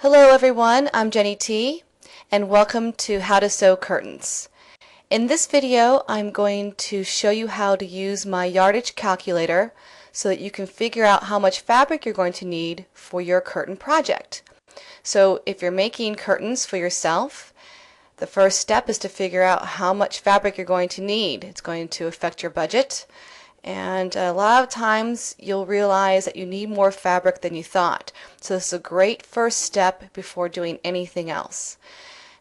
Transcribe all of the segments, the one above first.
Hello everyone, I'm Jenny T and welcome to How to Sew Curtains. In this video I'm going to show you how to use my yardage calculator so that you can figure out how much fabric you're going to need for your curtain project. So if you're making curtains for yourself, the first step is to figure out how much fabric you're going to need. It's going to affect your budget. And a lot of times you'll realize that you need more fabric than you thought. So this is a great first step before doing anything else.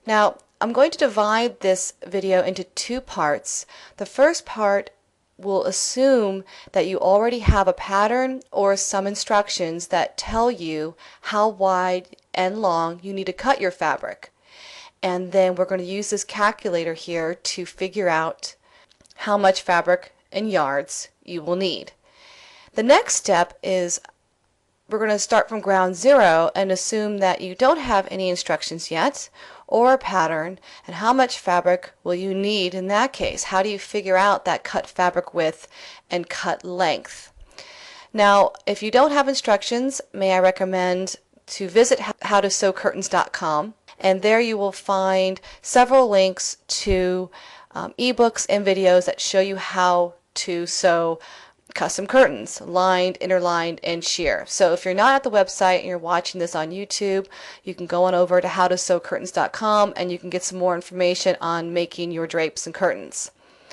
Now, I'm going to divide this video into two parts. The first part will assume that you already have a pattern or some instructions that tell you how wide and long you need to cut your fabric. And then we're going to use this calculator here to figure out how much fabric in yards you will need. The next step is we're going to start from ground zero and assume that you don't have any instructions yet or a pattern, and how much fabric will you need in that case? How do you figure out that cut fabric width and cut length? Now, if you don't have instructions, may I recommend to visit howtosewcurtains.com, and there you will find several links to ebooks and videos that show you how to sew custom curtains, lined, interlined, and sheer. So if you're not at the website and you're watching this on YouTube, you can go on over to howtosewcurtains.com and you can get some more information on making your drapes and curtains.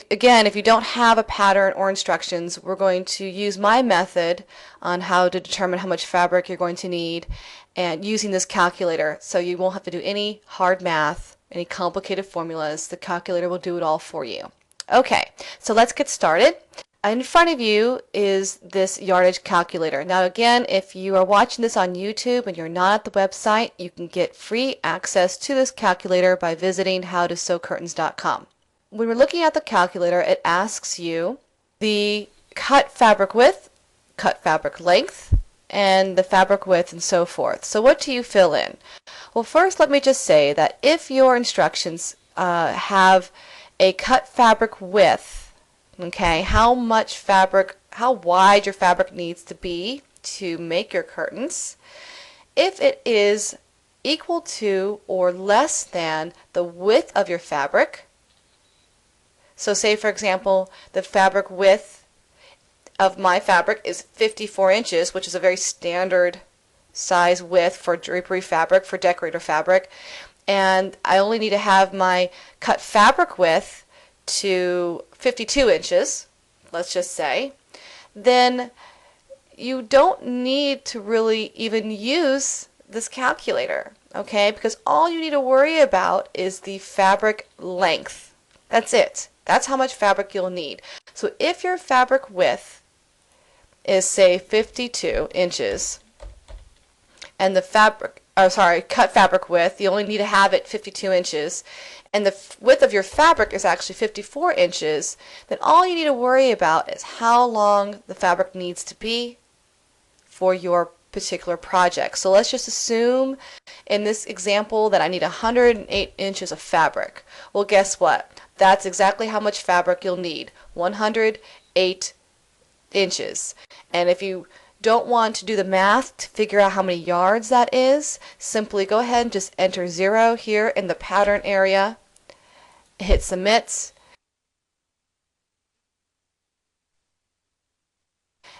Again, if you don't have a pattern or instructions, we're going to use my method on how to determine how much fabric you're going to need and using this calculator, so you won't have to do any hard math, any complicated formulas. The calculator will do it all for you. Okay, so let's get started. In front of you is this yardage calculator. Now again, if you are watching this on YouTube and you're not at the website, you can get free access to this calculator by visiting howtosewcurtains.com. When we're looking at the calculator, it asks you the cut fabric width, cut fabric length, and the fabric width, and so forth. So what do you fill in? Well, first let me just say that if your instructions have a cut fabric width, okay, how much fabric, how wide your fabric needs to be to make your curtains, if it is equal to or less than the width of your fabric, so say for example the fabric width of my fabric is 54 inches, which is a very standard size width for drapery fabric, for decorator fabric, and I only need to have my cut fabric width to 52 inches, let's just say, then you don't need to really even use this calculator, okay? Because all you need to worry about is the fabric length. That's it. That's how much fabric you'll need. So if your fabric width is, say, 52 inches, and the cut fabric width, you only need to have it 52 inches, and the width of your fabric is actually 54 inches, then all you need to worry about is how long the fabric needs to be for your particular project. So let's just assume in this example that I need 108 inches of fabric. Well, guess what? That's exactly how much fabric you'll need, 108 inches. And if you don't want to do the math to figure out how many yards that is, simply go ahead and just enter 0 here in the pattern area, hit submit,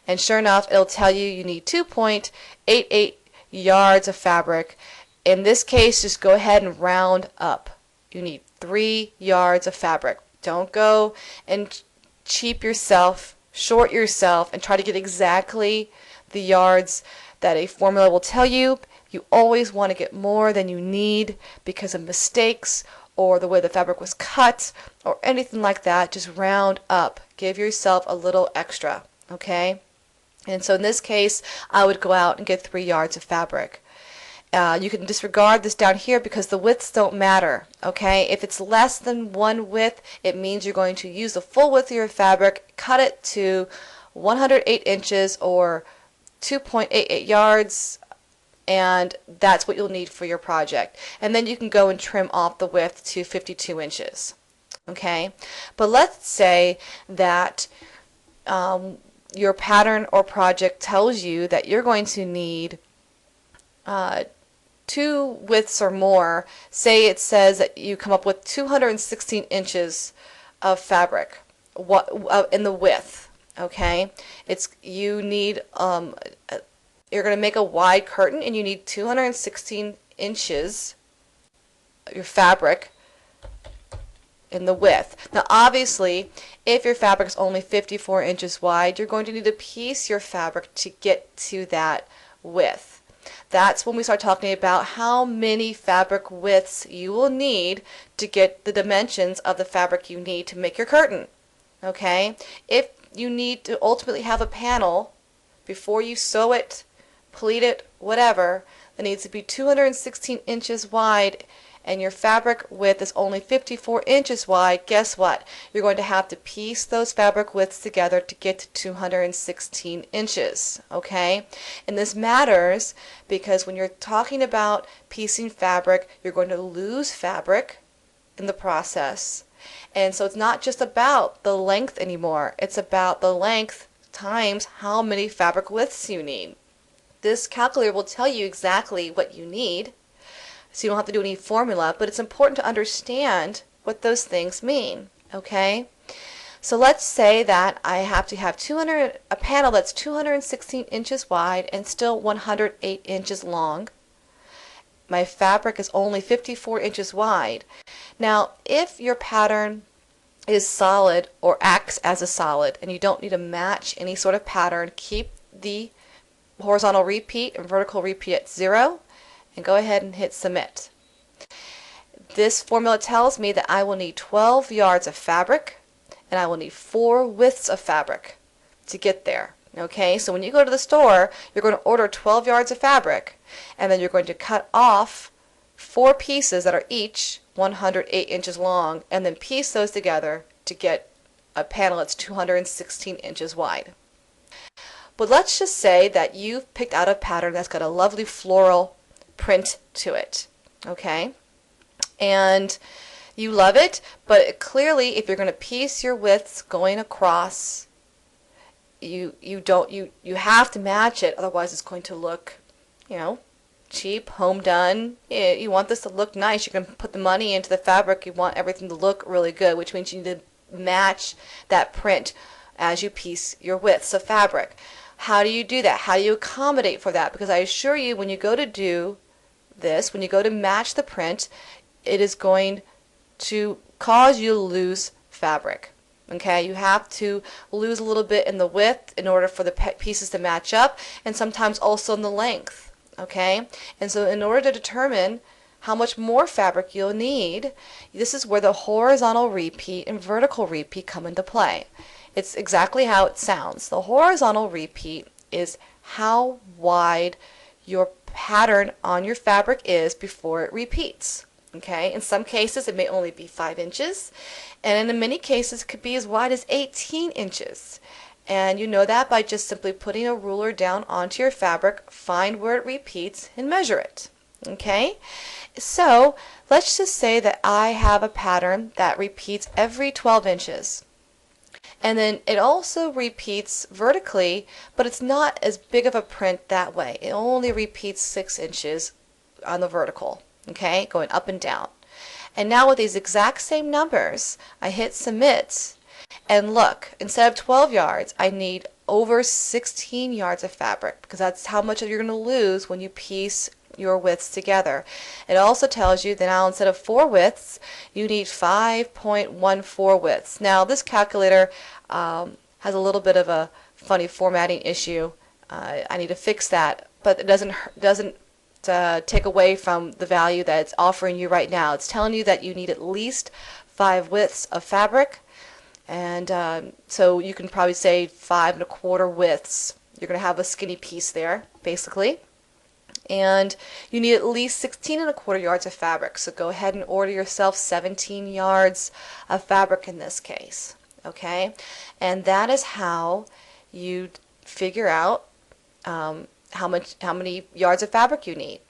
and sure enough it'll tell you you need 2.88 yards of fabric. In this case, just go ahead and round up. You need 3 yards of fabric. Don't go and cheap yourself, short yourself, and try to get exactly the yards that a formula will tell you. You always want to get more than you need because of mistakes or the way the fabric was cut or anything like that. Just round up. Give yourself a little extra, okay? And so in this case, I would go out and get 3 yards of fabric. You can disregard this down here because the widths don't matter, okay? If it's less than one width, it means you're going to use the full width of your fabric, cut it to 108 inches or 2.88 yards, and that's what you'll need for your project. And then you can go and trim off the width to 52 inches, okay? But let's say that your pattern or project tells you that you're going to need two widths or more, say it says that you come up with 216 inches of fabric in the width. Okay, you need you're going to make a wide curtain, and you need 216 inches your fabric in the width. Now obviously, if your fabric is only 54 inches wide, you're going to need to piece your fabric to get to that width. That's when we start talking about how many fabric widths you will need to get the dimensions of the fabric you need to make your curtain. Okay? If you need to ultimately have a panel before you sew it, pleat it, whatever, that needs to be 216 inches wide, and your fabric width is only 54 inches wide, guess what? You're going to have to piece those fabric widths together to get to 216 inches, okay? And this matters because when you're talking about piecing fabric, you're going to lose fabric in the process. And so it's not just about the length anymore, it's about the length times how many fabric widths you need. This calculator will tell you exactly what you need, so you don't have to do any formula, but it's important to understand what those things mean, okay? So let's say that I have to have a panel that's 216 inches wide and still 108 inches long. My fabric is only 54 inches wide. Now, if your pattern is solid or acts as a solid and you don't need to match any sort of pattern, keep the horizontal repeat and vertical repeat at 0. And go ahead and hit submit. This formula tells me that I will need 12 yards of fabric and I will need 4 widths of fabric to get there. Okay, so when you go to the store, you're going to order 12 yards of fabric, and then you're going to cut off 4 pieces that are each 108 inches long, and then piece those together to get a panel that's 216 inches wide. But let's just say that you've picked out a pattern that's got a lovely floral print to it, okay? And you love it, but clearly if you're going to piece your widths going across, you have to match it, otherwise it's going to look, cheap, home done. You want this to look nice. You're going to put the money into the fabric. You want everything to look really good, which means you need to match that print as you piece your widths of fabric. How do you do that? How do you accommodate for that? Because I assure you, when you go to do this, when you go to match the print, it is going to cause you to lose fabric. Okay, you have to lose a little bit in the width in order for the pieces to match up, and sometimes also in the length. Okay, and so in order to determine how much more fabric you'll need, this is where the horizontal repeat and vertical repeat come into play. It's exactly how it sounds. The horizontal repeat is how wide your pattern on your fabric is before it repeats. Okay, in some cases it may only be 5 inches, and in many cases it could be as wide as 18 inches. And you know that by just simply putting a ruler down onto your fabric, find where it repeats, and measure it. Okay, so let's just say that I have a pattern that repeats every 12 inches. And then it also repeats vertically, but it's not as big of a print that way. It only repeats 6 inches on the vertical, okay, going up and down. And now with these exact same numbers, I hit submit, and look, instead of 12 yards, I need over 16 yards of fabric, because that's how much you're going to lose when you piece your widths together. It also tells you that now instead of 4 widths, you need 5.14 widths. Now this calculator has a little bit of a funny formatting issue. I need to fix that, but it doesn't take away from the value that it's offering you right now. It's telling you that you need at least 5 widths of fabric, and so you can probably say 5 1/4 widths. You're going to have a skinny piece there, basically. And you need at least 16 1/4 yards of fabric. So go ahead and order yourself 17 yards of fabric in this case. Okay? And that is how you figure out how many yards of fabric you need.